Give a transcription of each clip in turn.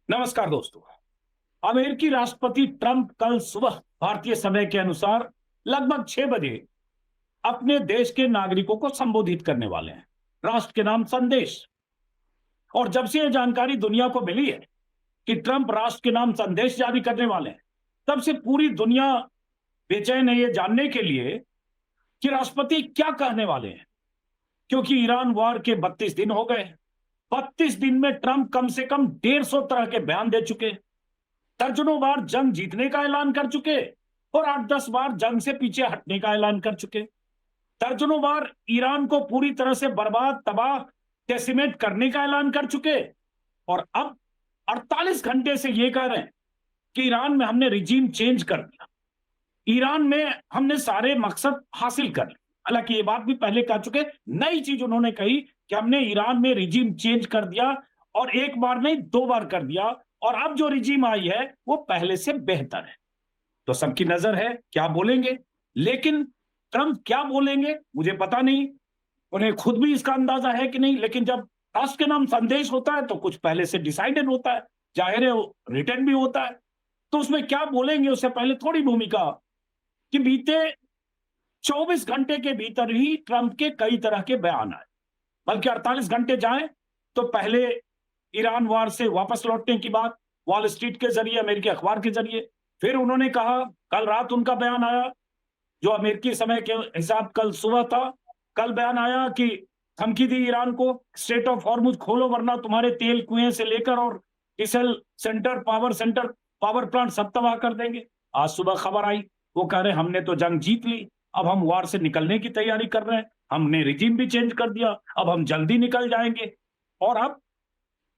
नमस्कार दोस्तों। अमेरिकी राष्ट्रपति ट्रंप कल सुबह भारतीय समय के अनुसार लगभग 6 बजे अपने देश के नागरिकों को संबोधित करने वाले हैं, राष्ट्र के नाम संदेश। और जब से यह जानकारी दुनिया को मिली है कि ट्रंप राष्ट्र के नाम संदेश जारी करने वाले हैं, तब से पूरी दुनिया बेचैन है ये जानने के लिए कि राष्ट्रपति क्या कहने वाले हैं। क्योंकि ईरान वार के 32 दिन हो गए। 32 दिन में ट्रंप कम से कम 150 तरह के बयान दे चुके, दर्जनों बार जंग जीतने का ऐलान कर चुके और 8-10 बार जंग से पीछे हटने का ऐलान कर चुके। दर्जनों बार ईरान को पूरी तरह से बर्बाद, तबाह, डेसिमेट करने का ऐलान कर चुके। और अब 48 घंटे से ये कह रहे हैं कि ईरान में हमने रिजीम चेंज कर दिया, ईरान में हमने सारे मकसद हासिल कर लिए। हालांकि ये बात भी पहले कह चुके। नई चीज उन्होंने कही कि हमने ईरान में रिजीम चेंज कर दिया, और एक बार नहीं 2 बार कर दिया, और अब जो रिजीम आई है वो पहले से बेहतर है। तो सबकी नजर है क्या बोलेंगे, लेकिन ट्रंप क्या बोलेंगे मुझे पता नहीं। उन्हें खुद भी इसका अंदाजा है कि नहीं, लेकिन जब राष्ट्र के नाम संदेश होता है तो कुछ पहले से डिसाइडेड होता है, जाहिर है रिटर्न भी होता है। तो उसमें क्या बोलेंगे उससे पहले थोड़ी भूमिका कि बीते 24 घंटे के भीतर ही ट्रंप के कई तरह के बयान आए। बल्कि 48 घंटे जाएं तो पहले ईरान वार से वापस लौटने की बात वॉल स्ट्रीट के जरिए, अमेरिकी अखबार के जरिए। फिर उन्होंने कहा, कल रात उनका बयान आया जो अमेरिकी समय के हिसाब कल सुबह था। कल बयान आया कि धमकी दी ईरान को, स्ट्रेट ऑफ हॉर्मुज खोलो वरना तुम्हारे तेल कुएं से लेकर और डीजल सेंटर, पावर प्लांट सब तबाह कर देंगे। आज सुबह खबर आई, वो कह रहे हमने तो जंग जीत ली, अब हम वार से निकलने की तैयारी कर रहे हैं, हमने रिजीम भी चेंज कर दिया, अब हम जल्दी निकल जाएंगे। और अब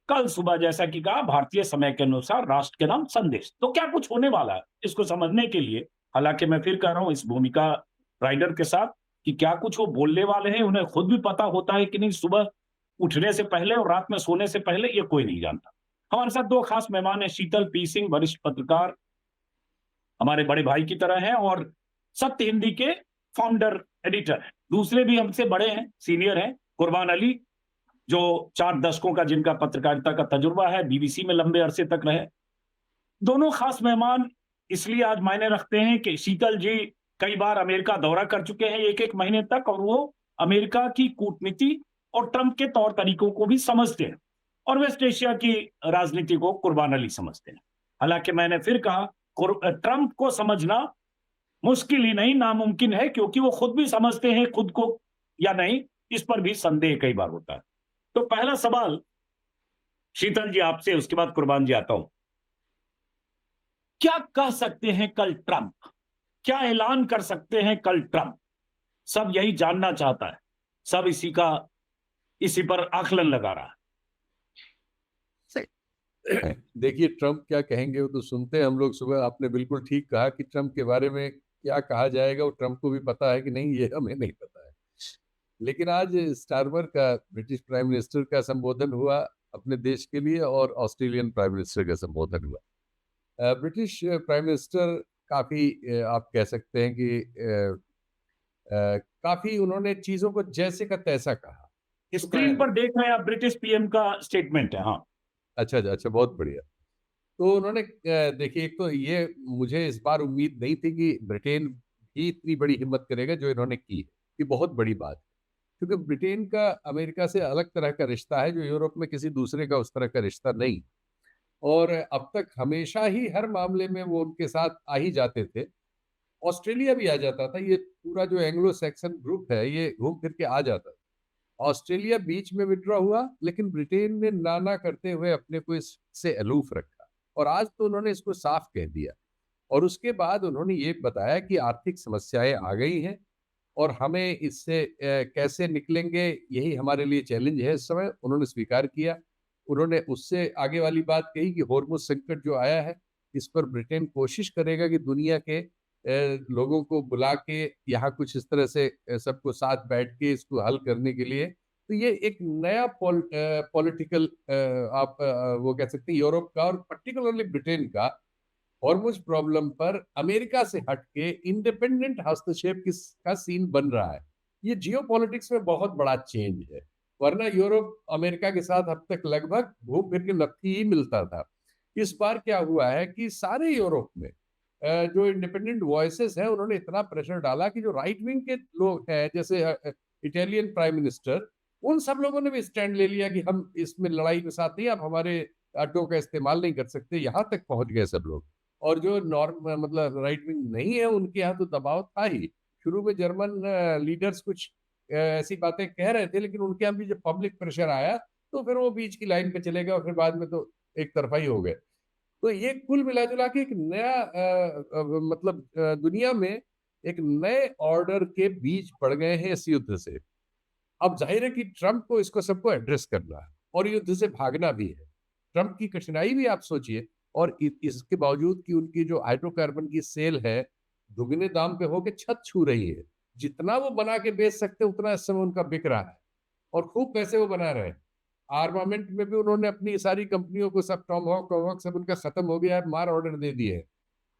कल सुबह जैसा कि कहा भारतीय समय के अनुसार राष्ट्र के नाम संदेश। तो क्या कुछ होने वाला है इसको समझने के लिए, हालांकि मैं फिर कह रहा हूं इस भूमिका राइडर के साथ कि क्या कुछ वो बोलने वाले हैं उन्हें खुद भी पता होता है कि नहीं, सुबह उठने से पहले और रात में सोने से पहले, ये कोई नहीं जानता। हमारे साथ 2 खास मेहमान हैं, शीतल पी सिंह वरिष्ठ पत्रकार, हमारे बड़े भाई की तरह हैं, और सत्य हिंदी के फाउंडर एडिटर हैं। दूसरे भी हमसे बड़े हैं, सीनियर हैं, कुर्बान अली, जो 4 दशकों का जिनका पत्रकारिता का तजुर्बा है, बीबीसी में लंबे अरसे तक रहे। दोनों खास मेहमान इसलिए आज मायने रखते हैं कि शीतल जी कई बार अमेरिका दौरा कर चुके हैं 1-1 महीने तक, और वो अमेरिका की कूटनीति और ट्रंप के तौर तरीकों को भी समझते हैं, और वेस्ट एशिया की राजनीति को कुर्बान अली समझते हैं। हालांकि मैंने फिर कहा, ट्रंप को समझना मुश्किल ही नहीं नामुमकिन है, क्योंकि वो खुद भी समझते हैं खुद को या नहीं, इस पर भी संदेह कई बार होता है। तो पहला सवाल शीतल जी आपसे, उसके बाद कुर्बान जी आता हूं। क्या कह सकते हैं कल ट्रंप, क्या ऐलान कर सकते हैं कल ट्रंप? सब यही जानना चाहता है, सब इसी पर आकलन लगा रहा है। देखिए, ट्रम्प क्या कहेंगे वो तो सुनते हैं हम लोग सुबह। आपने बिल्कुल ठीक कहा कि ट्रम्प के बारे में क्या कहा जाएगा वो ट्रम्प को भी पता है कि नहीं, ये हमें नहीं पता है। लेकिन आज स्टारमर का, ब्रिटिश प्राइम मिनिस्टर का संबोधन हुआ अपने देश के लिए, और ऑस्ट्रेलियन प्राइम मिनिस्टर का संबोधन हुआ। ब्रिटिश प्राइम मिनिस्टर काफी, आप कह सकते हैं कि काफी उन्होंने चीजों को जैसे का तैसा कहा। स्क्रीन पर देख रहे हैं आप, ब्रिटिश पीएम का स्टेटमेंट है। हाँ, अच्छा अच्छा, बहुत बढ़िया। तो उन्होंने देखिए, एक तो ये मुझे इस बार उम्मीद नहीं थी कि ब्रिटेन भी इतनी बड़ी हिम्मत करेगा जो इन्होंने की। ये बहुत बड़ी बात है, क्योंकि ब्रिटेन का अमेरिका से अलग तरह का रिश्ता है जो यूरोप में किसी दूसरे का उस तरह का रिश्ता नहीं। और अब तक हमेशा ही हर मामले में वो उनके साथ आ ही जाते थे। ऑस्ट्रेलिया भी आ जाता था, ये पूरा जो एंग्लो सैक्सन ग्रुप है ये घूम फिर के आ जाता था। ऑस्ट्रेलिया बीच में विड्रॉ हुआ, लेकिन ब्रिटेन ने ना ना करते हुए अपने को इससे अलूफ रखा, और आज तो उन्होंने इसको साफ कह दिया। और उसके बाद उन्होंने ये बताया कि आर्थिक समस्याएं आ गई हैं और हमें इससे कैसे निकलेंगे, यही हमारे लिए चैलेंज है इस समय। उन्होंने स्वीकार किया। उन्होंने उससे आगे वाली बात कही कि हॉर्मुज संकट जो आया है, इस पर ब्रिटेन कोशिश करेगा कि दुनिया के लोगों को बुला के यहाँ कुछ इस तरह से सबको साथ बैठ के इसको हल करने के लिए। तो ये एक नया पॉलिटिकल, आप वो कह सकते हैं यूरोप का और पर्टिकुलरली ब्रिटेन का हॉर्मुज प्रॉब्लम पर अमेरिका से हट के इंडिपेंडेंट हस्तक्षेप का सीन बन रहा है। ये जियोपॉलिटिक्स में बहुत बड़ा चेंज है। वरना यूरोप अमेरिका के साथ अब तक लगभग घूम फिर के नत्थी ही मिलता था। इस बार क्या हुआ है कि सारे यूरोप में जो इंडिपेंडेंट वॉइसेस हैं उन्होंने इतना प्रेशर डाला कि जो राइट विंग के लोग हैं, जैसे इटालियन प्राइम मिनिस्टर, उन सब लोगों ने भी स्टैंड ले लिया कि हम इसमें लड़ाई के साथ नहीं, आप हमारे अड्डों का इस्तेमाल नहीं कर सकते, यहाँ तक पहुंच गए सब लोग। और जो नॉर्म मतलब राइट विंग नहीं है उनके यहाँ तो दबाव था ही। शुरू में जर्मन लीडर्स कुछ ऐसी बातें कह रहे थे, लेकिन उनके यहाँ भी जब पब्लिक प्रेशर आया तो फिर वो बीच की लाइन पे चले गए और फिर बाद में तो एक तरफा ही हो गए। तो ये कुल मिला जुला के एक नया मतलब दुनिया में एक नए ऑर्डर के बीज पड़ गए हैं इस युद्ध से। अब जाहिर है कि ट्रम्प को इसको सबको एड्रेस करना है और युद्ध से भागना भी है। ट्रम्प की कठिनाई भी आप सोचिए, और इसके बावजूद कि उनकी जो हाइड्रोकार्बन की सेल है दुगने दाम पे होके छत छू रही है। जितना वो बना के बेच सकते उतना इस समय उनका बिक रहा है और खूब पैसे वो बना रहे हैं। आर्मामेंट में भी उन्होंने अपनी सारी कंपनियों को सब टॉमहॉक सब उनका खत्म हो गया है, मार ऑर्डर दे दिए हैं।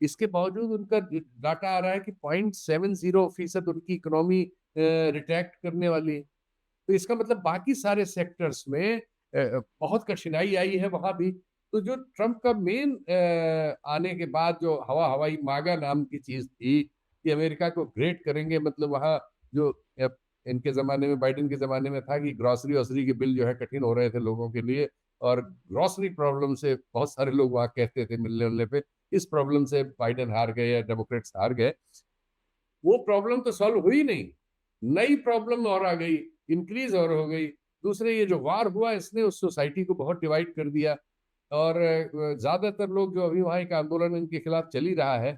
इसके बावजूद उनका डाटा आ रहा है कि 0.70% उनकी इकोनॉमी रिट्रैक्ट करने वाली है। तो इसका मतलब बाकी सारे सेक्टर्स में बहुत कठिनाई आई है वहां भी। तो जो ट्रम्प का मेन आने के बाद जो हवाई मागा नाम की चीज थी कि अमेरिका को ग्रेट करेंगे, मतलब वहाँ जो इनके जमाने में, बाइडेन के जमाने में था कि ग्रॉसरी वॉसरी के बिल जो है कठिन हो रहे थे लोगों के लिए, और ग्रॉसरी प्रॉब्लम से बहुत सारे लोग वहां कहते थे मिलने उलने पे, इस प्रॉब्लम से बाइडेन हार गए या डेमोक्रेट्स हार गए। वो प्रॉब्लम तो सॉल्व हुई नहीं, नई प्रॉब्लम और आ गई, इंक्रीज और हो गई। दूसरे ये जो वार हुआ इसने उस सोसाइटी को बहुत डिवाइड कर दिया, और ज्यादातर लोग जो अभी वहाँ एक आंदोलन इनके खिलाफ चल ही रहा है,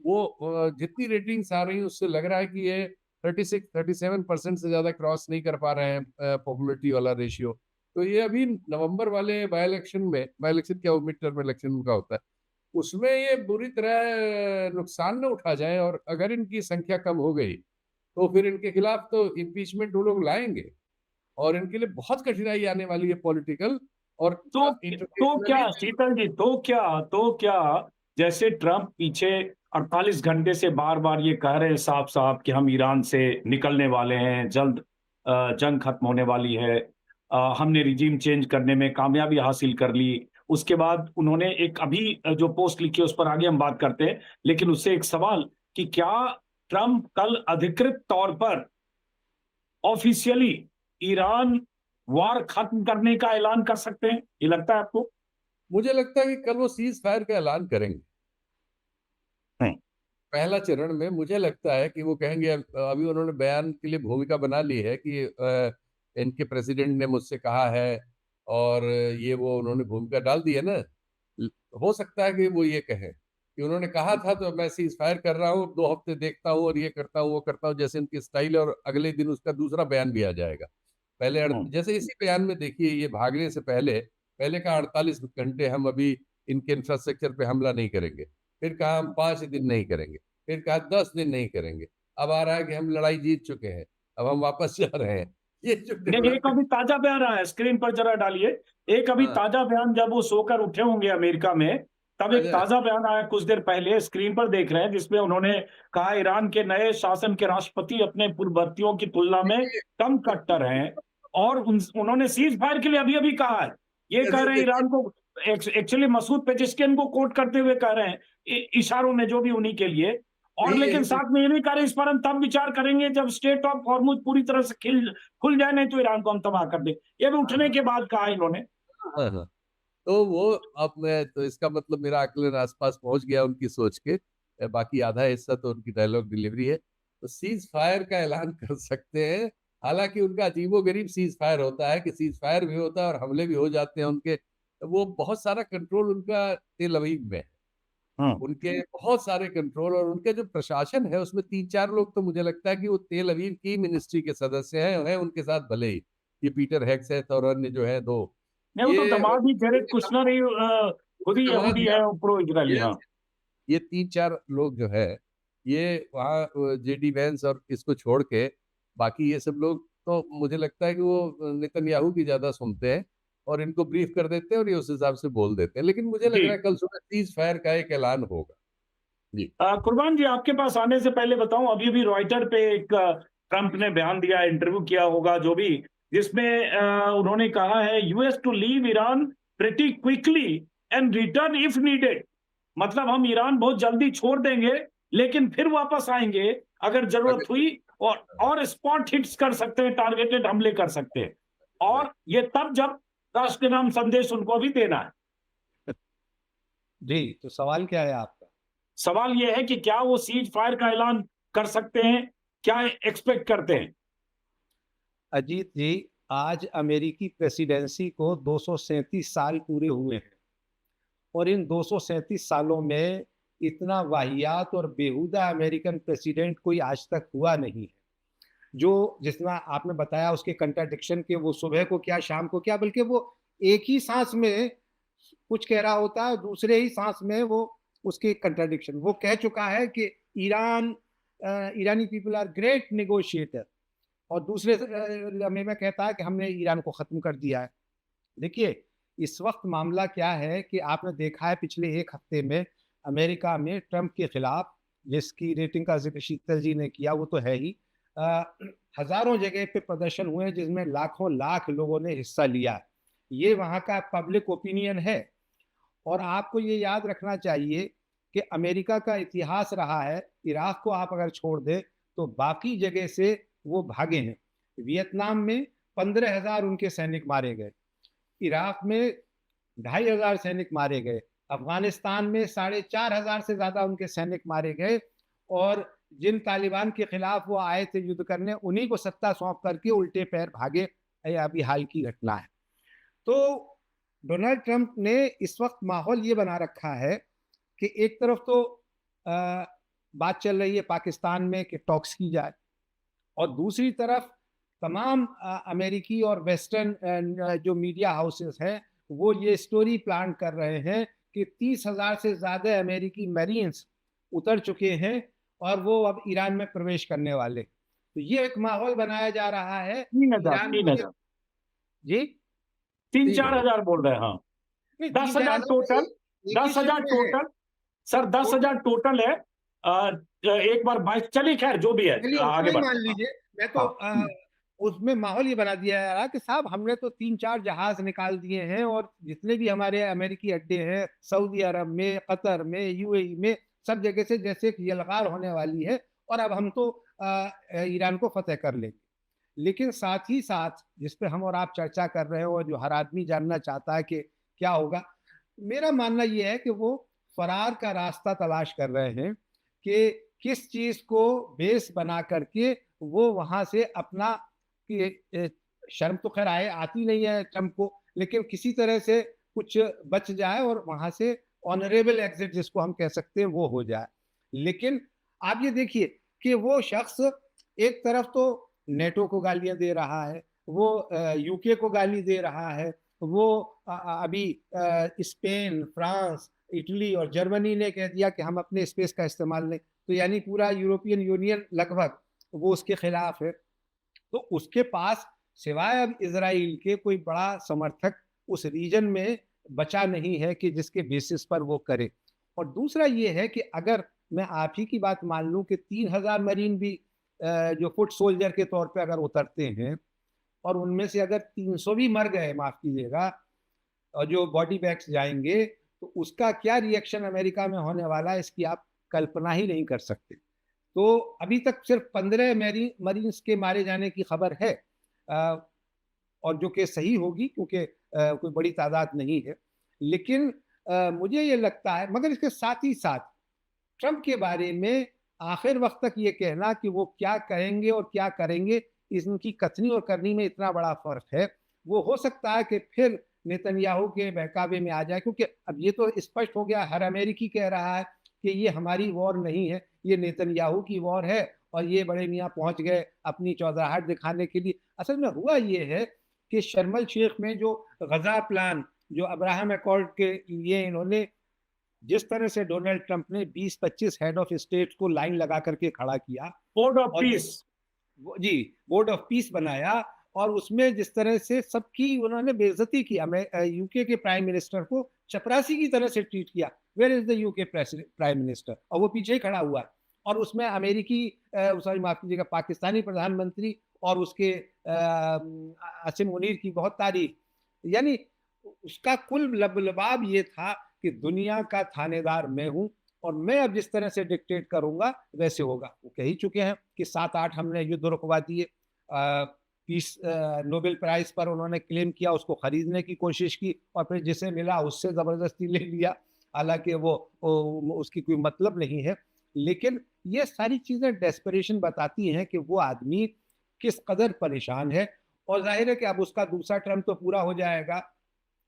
वो जितनी रेटिंग्स आ रही है उससे लग रहा है कि ये 36-37% से ज्यादा क्रॉस नहीं कर पा रहे हैं पॉपुलरिटी वाला रेशियो। तो ये अभी नवंबर वाले बाई इलेक्शन क्या, मिड टर्म इलेक्शन उनका होता है, उसमें ये बुरी तरह नुकसान न उठा जाए। और अगर इनकी संख्या कम हो गई तो फिर इनके खिलाफ तो इम्पीचमेंट वो लोग लाएंगे और इनके लिए बहुत कठिनाई आने वाली है पॉलिटिकल और तो क्या इंटरनेशनली। शीतल जी, तो क्या जैसे ट्रम्प पीछे 48 घंटे से बार बार ये कह रहे हैं साफ साफ कि हम ईरान से निकलने वाले हैं, जल्द जंग खत्म होने वाली है, हमने रिजीम चेंज करने में कामयाबी हासिल कर ली। उसके बाद उन्होंने एक अभी जो पोस्ट लिखी है उस पर आगे हम बात करते हैं, लेकिन उससे एक सवाल कि क्या ट्रम्प कल अधिकृत तौर पर ऑफिशियली ईरान वार खत्म करने का ऐलान कर सकते हैं, ये लगता है आपको? मुझे लगता है कि कल वो सीज फायर का ऐलान करेंगे। नहीं। पहला चरण में मुझे लगता है कि वो कहेंगे, अभी उन्होंने बयान के लिए भूमिका बना ली है कि इनके प्रेसिडेंट ने मुझसे कहा है, और ये वो उन्होंने भूमिका डाल दी है ना। हो सकता है कि वो ये कहें कि उन्होंने कहा था तो मैं सीज फायर कर रहा हूँ, 2 हफ्ते देखता हूँ और ये करता हूँ वो करता हूँ, जैसे इनकी स्टाइल है, और अगले दिन उसका दूसरा बयान भी आ जाएगा। पहले जैसे इसी बयान में देखिए, ये भागने से पहले पहले कहा 48 घंटे हम अभी इनके इंफ्रास्ट्रक्चर पे हमला नहीं करेंगे, फिर कहा हम 5 दिन नहीं करेंगे, फिर कहा 10 दिन नहीं करेंगे, अब आ रहा है कि हम लड़ाई जीत चुके हैं, अब हम वापस जा रहे हैं। ये जो नहीं, एक डेवलपमेंट। अभी ताजा बयान आया है, स्क्रीन पर जरा डालिए। एक अभी हाँ, ताजा बयान, जब वो सोकर उठे होंगे अमेरिका में, तब एक अच्छा। ताजा बयान आया कुछ देर पहले, स्क्रीन पर देख रहे हैं, जिसमें उन्होंने कहा ईरान के नए शासन के राष्ट्रपति अपने पूर्ववर्तियों की तुलना में देखिए, कम कट्टर हैं, और उन्होंने सीज फायर के लिए अभी अभी कहा है। ये कह रहे हैं देखिए, ईरान को, एक्चुअली मसूद पेजेश्कियन को कोट करते हुए कह रहे हैं, इशारों में जो भी उन्हीं के लिए, और यही लेकिन यही साथ में ये भी कह रहे हैं इस पर हम तब विचार करेंगे जब स्टेट ऑफ हॉर्मुज पूरी तरह से खुल जाए, नहीं तो ईरान को हम तबाह कर दें। ये भी उठने के बाद कहा इन्होंने। हाँ, हाँ। तो वो, अब मैं तो इसका मतलब मेरा आकलन आसपास पहुंच गया उनकी सोच के। बाकी आधा हिस्सा तो उनकी डायलॉग डिलीवरी है। तो सीज फायर का ऐलान कर सकते हैं। हालांकि उनका अजीबोगरीब सीज फायर होता है कि सीज फायर भी होता है और हमले भी हो जाते हैं उनके। वो बहुत सारा कंट्रोल उनका तेल अवीव में है, हम्म। उनके बहुत सारे कंट्रोल, और उनके जो प्रशासन है उसमें 3-4 लोग तो मुझे लगता है कि वो तेल अवीव की मिनिस्ट्री के सदस्य हैं उनके साथ भले ही। ये पीटर हेग्सेथ और अन्य जो है 2, नहीं, वो तो ये दामाद ही जेरेड कुशनर ही खुद ही जमात यहूदी है, प्रो इजरायली। ये हाँ। ये 3-4 लोग जो है, ये वहाँ जेडी वेंस और इसको छोड़ के बाकी ये सब लोग तो मुझे लगता है कि वो नेतन्याहू की ज्यादा सुनते हैं और इनको ब्रीफ कर देते हैं और ये उस हिसाब से बोल देते हैं। लेकिन मुझे लग जी। रहा है कल सुबह सीज फायर का एक ऐलान होगा। जी। कुर्बान जी, आपके पास आने से पहले बताऊं, अभी भी रॉयटर पे एक ट्रंप ने बयान दिया, इंटरव्यू किया होगा जो भी, जिसमें उन्होंने कहा है US to leave Iran pretty quickly and return if needed, मतलब हम ईरान बहुत जल्दी छोड़ देंगे लेकिन फिर वापस आएंगे अगर जरूरत अगर हुई, और स्पॉट हिट्स कर सकते हैं, टारगेटेड हमले कर सकते हैं। और ये तब जब राष्ट्र के नाम संदेश उनको भी देना है। जी, तो सवाल क्या है आपका? सवाल यह है कि क्या वो सीज फायर का ऐलान कर सकते हैं, क्या एक्सपेक्ट करते हैं? अजीत जी, आज अमेरिकी प्रेसिडेंसी को 237 साल पूरे हुए हैं और इन 237 सालों में इतना वाहियात और बेहुदा अमेरिकन प्रेसिडेंट कोई आज तक हुआ नहीं है। जो जितना आपने बताया उसके कंट्राडिक्शन के, वो सुबह को क्या शाम को क्या, बल्कि वो एक ही सांस में कुछ कह रहा होता है, दूसरे ही सांस में वो उसके कंट्राडिक्शन। वो कह चुका है कि ईरानी पीपल आर ग्रेट नेगोशिएटर, और दूसरे लम्हे में कहता है कि हमने ईरान को ख़त्म कर दिया है। देखिए, इस वक्त मामला क्या है कि आपने देखा है पिछले एक हफ्ते में अमेरिका में ट्रंप के खिलाफ, जिसकी रेटिंग का जिक्र शीतल जी ने किया, वो तो है ही, हज़ारों जगह पे प्रदर्शन हुए जिसमें लाखों लाख लोगों ने हिस्सा लिया। ये वहाँ का पब्लिक ओपिनियन है। और आपको ये याद रखना चाहिए कि अमेरिका का इतिहास रहा है, इराक को आप अगर छोड़ दें तो बाकी जगह से वो भागे हैं। वियतनाम में 15,000 उनके सैनिक मारे गए, इराक में 2,500 सैनिक मारे गए, अफगानिस्तान में 4,500 से ज़्यादा उनके सैनिक मारे गए, और जिन तालिबान के खिलाफ वो आए थे युद्ध करने, उन्हीं को सत्ता सौंप करके उल्टे पैर भागे। ये अभी हाल की घटना है। तो डोनाल्ड ट्रंप ने इस वक्त माहौल ये बना रखा है कि एक तरफ तो बात चल रही है पाकिस्तान में कि टॉक्स की जाए, और दूसरी तरफ तमाम अमेरिकी और वेस्टर्न जो मीडिया हाउसेस हैं वो ये स्टोरी प्लान कर रहे हैं कि 30,000 से ज़्यादा अमेरिकी मरीन्स उतर चुके हैं और वो अब ईरान में प्रवेश करने वाले। तो ये एक माहौल बनाया जा रहा है। 3,000 जी 3-4 हजार बोल रहे हैं। हाँ, 10,000 टोटल, 10,000 टोटल सर, 10,000 टोटल है। एक बार 22, चलिए खैर जो भी है आगे मान लीजिए। मैं तो उसमें माहौल ये बना दिया जा रहा कि साहब हमने तो 3-4 जहाज निकाल दिए हैं, और जितने भी हमारे अमेरिकी अड्डे हैं सऊदी अरब में, कतर में, यूएई में, सब जगह से जैसे एक यलगार होने वाली है, और अब हम तो ईरान को फतेह कर लेंगे। लेकिन साथ ही साथ जिस पे हम और आप चर्चा कर रहे हो और जो हर आदमी जानना चाहता है कि क्या होगा, मेरा मानना यह है कि वो फरार का रास्ता तलाश कर रहे हैं कि किस चीज़ को बेस बना करके वो वहाँ से अपना, शर्म तो खैर आती नहीं है ट्रंप को, लेकिन किसी तरह से कुछ बच जाए और वहाँ से ऑनरेबल एग्जिट जिसको हम कह सकते हैं वो हो जाए। लेकिन आप ये देखिए कि वो शख्स एक तरफ तो नेटो को गालियां दे रहा है, वो यूके को गाली दे रहा है, वो अभी स्पेन, फ्रांस, इटली और जर्मनी ने कह दिया कि हम अपने स्पेस का इस्तेमाल नहीं, तो यानी पूरा यूरोपियन यूनियन लगभग वो उसके खिलाफ है। तो उसके पास सिवाय अब इजराइल के कोई बड़ा समर्थक उस रीजन में बचा नहीं है कि जिसके बेसिस पर वो करे। और दूसरा ये है कि अगर मैं आप ही की बात मान लूं कि 3,000 मरीन भी जो फुट सोल्जर के तौर पे अगर उतरते हैं, और उनमें से अगर 300 भी मर गए, माफ कीजिएगा, और जो बॉडी बैग्स जाएंगे, तो उसका क्या रिएक्शन अमेरिका में होने वाला है इसकी आप कल्पना ही नहीं कर सकते। तो अभी तक सिर्फ 15 मरीन्स के मारे जाने की खबर है, और जो कि सही होगी क्योंकि कोई बड़ी तादाद नहीं है। लेकिन मुझे ये लगता है, मगर इसके साथ ही साथ ट्रंप के बारे में आखिर वक्त तक ये कहना कि वो क्या कहेंगे और क्या करेंगे, इनकी कथनी और करनी में इतना बड़ा फर्क है। वो हो सकता है कि फिर नेतन्याहू के बहकावे में आ जाए, क्योंकि अब ये तो स्पष्ट हो गया, हर अमेरिकी कह रहा है कि ये हमारी वॉर नहीं है, ये नेतन्याहू की वॉर है, और ये बड़े मियाँ पहुंच गए अपनी चौधराहट दिखाने के लिए। असल में हुआ ये है कि शर्म अल शेख में जो गजा प्लान, जो अब्राहम अकॉर्ड के लिए इन्होंने जिस तरह से डोनाल्ड ट्रंप ने 20-25 हेड ऑफ स्टेट को लाइन लगा करके खड़ा किया, बोर्ड ऑफ पीस, जी बोर्ड ऑफ पीस बनाया, और उसमें जिस तरह से सबकी उन्होंने बेइज्जती की, यूके के प्राइम मिनिस्टर को चपरासी की तरह से ट्रीट किया, where is the UK prime minister, और वो पीछे ही खड़ा हुआ। और उसमें अमेरिकी सॉरी माफ कीजिएगा, पाकिस्तानी प्रधानमंत्री और उसके आसिम मुनीर की बहुत तारीफ। यानी उसका कुल लबलबाब ये था कि दुनिया का थानेदार मैं हूं और मैं अब जिस तरह से डिक्टेट करूंगा वैसे होगा। वो कह ही चुके हैं कि 7-8 हमने युद्ध रुकवा दिए। पीस नोबेल प्राइज पर उन्होंने क्लेम किया, उसको खरीदने की कोशिश की और फिर जिसे मिला उससे जबरदस्ती ले लिया। हालांकि वो उसकी कोई मतलब नहीं है, लेकिन ये सारी चीजें डेस्परेशन बताती हैं कि वो आदमी किस कदर परेशान है। और जाहिर है कि अब उसका दूसरा टर्म तो पूरा हो जाएगा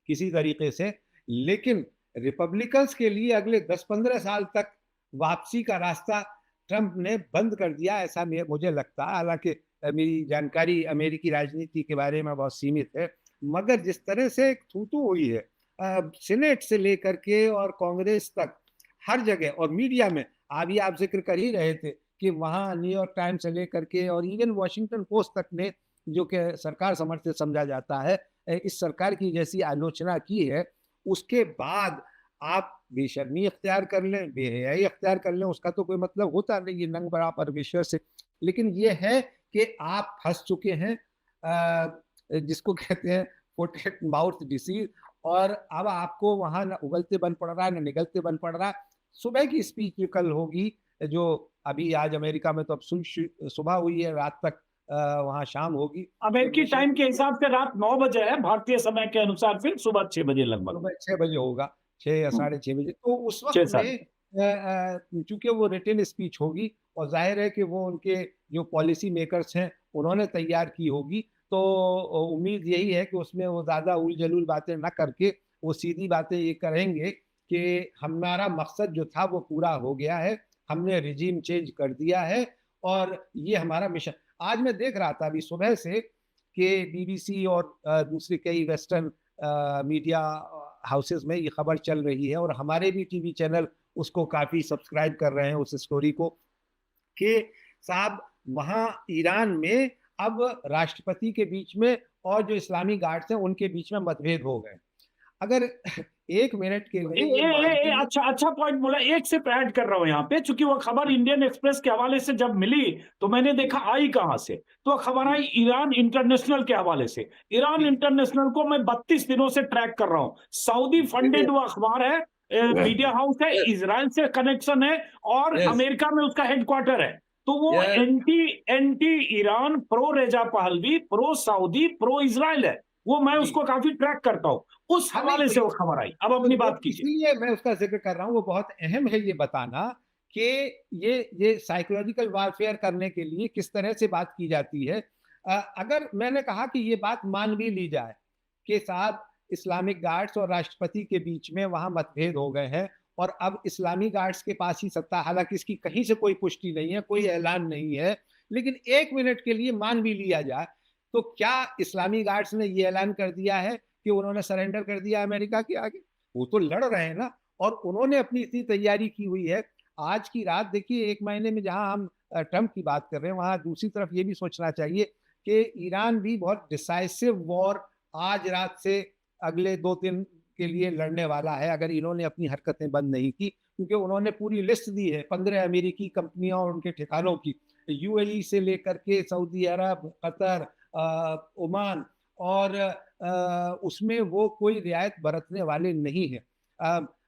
किसी तरीके से, लेकिन रिपब्लिकन्स के लिए अगले 10-15 साल तक वापसी का रास्ता ट्रंप ने बंद कर दिया, ऐसा मुझे लगता है। हालांकि मेरी जानकारी अमेरिकी राजनीति के बारे में बहुत सीमित है, मगर जिस तरह से एक थूथू हुई है सीनेट से लेकर के और कांग्रेस तक हर जगह और मीडिया में, अभी आप जिक्र कर ही रहे थे कि वहां न्यूयॉर्क टाइम्स से लेकर के और इवन वॉशिंगटन पोस्ट तक ने, जो कि सरकार समर्थित समझा जाता है, इस सरकार की जैसी आलोचना की है। उसके बाद आप बेशर्मी अख्तियार कर लें, बेहयाई अख्तियार कर लें, उसका तो कोई मतलब होता नहीं है नंग बड़ा परमेश्वर से। लेकिन ये है कि आप फंस चुके हैं, जिसको कहते हैं फुट माउथ डिसीज, और अब आपको वहां न उगलते बन पड़ रहा है न निगलते बन पड़ रहा है। सुबह की स्पीच कल होगी, जो अभी आज अमेरिका में तो अब सुबह हुई है, रात तक वहां शाम होगी। अमेरिकी टाइम के हिसाब से रात 9 बजे है, भारतीय समय के अनुसार फिर सुबह 6 बजे लगभग। सुबह 6 बजे होगा, 6 या 6:30 बजे। तो उस वक्त 6-7। में चूंकि वो रिटन स्पीच होगी और जाहिर है कि वो उनके जो पॉलिसी मेकर्स हैं उन्होंने तैयार की होगी, तो उम्मीद यही है कि उसमें वो ज्यादा उल जलूल बातें ना करके वो सीधी बातें ये करेंगे कि हमारा मकसद जो था वो पूरा हो गया है, हमने रिजीम चेंज कर दिया है और ये हमारा मिशन। आज मैं देख रहा था अभी सुबह से कि बीबीसी और दूसरे कई वेस्टर्न मीडिया हाउसेस में ये खबर चल रही है और हमारे भी टीवी चैनल उसको काफी सब्सक्राइब कर रहे हैं उस स्टोरी को, कि साहब वहां ईरान में अब राष्ट्रपति के बीच में और जो इस्लामी गार्ड्स हैं उनके बीच में मतभेद हो गए। अगर 1 मिनट के लिए ये मान लें, अच्छा पॉइंट बोला। एक से ऐड कर रहा हूं यहाँ पे, चूंकि वो खबर इंडियन एक्सप्रेस के हवाले से जब मिली तो मैंने देखा आई कहां से, तो खबर आई ईरान इंटरनेशनल के हवाले से। ईरान इंटरनेशनल को मैं 32 दिनों से ट्रैक कर रहा हूं। सऊदी फंडेड वो अखबार है, मीडिया हाउस है, इजराइल से कनेक्शन है और अमेरिका में उसका हेडक्वार्टर है। तो वो एंटी एंटी ईरान, प्रो रेजा Pahlavi, pro Saudi, pro Israel है। वो मैं उसको काफी ट्रैक करता हूं, उस हवाले से वो खबर आई। अब अपनी बात कीजिए। इसलिए मैं उसका जिक्र कर रहा हूं, वो बहुत अहम है ये बताना कि ये साइकोलॉजिकल वारफेयर करने के लिए किस तरह से बात की जाती है। अगर मैंने कहा कि ये बात मान भी ली जाए कि साहब इस्लामिक गार्ड्स और राष्ट्रपति के बीच में वहां मतभेद हो गए हैं और अब इस्लामी गार्ड्स के पास ही सत्ता, हालांकि इसकी कहीं से कोई पुष्टि नहीं है, कोई ऐलान नहीं है, लेकिन 1 मिनट के लिए मान भी लिया जाए, तो क्या इस्लामी गार्ड्स ने ये ऐलान कर दिया है कि उन्होंने सरेंडर कर दिया अमेरिका के आगे? वो तो लड़ रहे हैं ना, और उन्होंने अपनी इतनी तैयारी की हुई है। आज की रात देखिए, 1 महीने में जहां हम ट्रंप की बात कर रहे हैं, वहां दूसरी तरफ ये भी सोचना चाहिए कि ईरान भी बहुत डिसाइसिव वॉर आज रात से अगले 2-3 के लिए लड़ने वाला है, अगर इन्होंने अपनी हरकतें बंद नहीं की, क्योंकि उन्होंने पूरी लिस्ट दी है 15 अमेरिकी कंपनियों और उनके ठिकानों की, यूएई से लेकर के सऊदी अरब, कतर, ओमान, और उसमें वो कोई रियायत बरतने वाले नहीं है।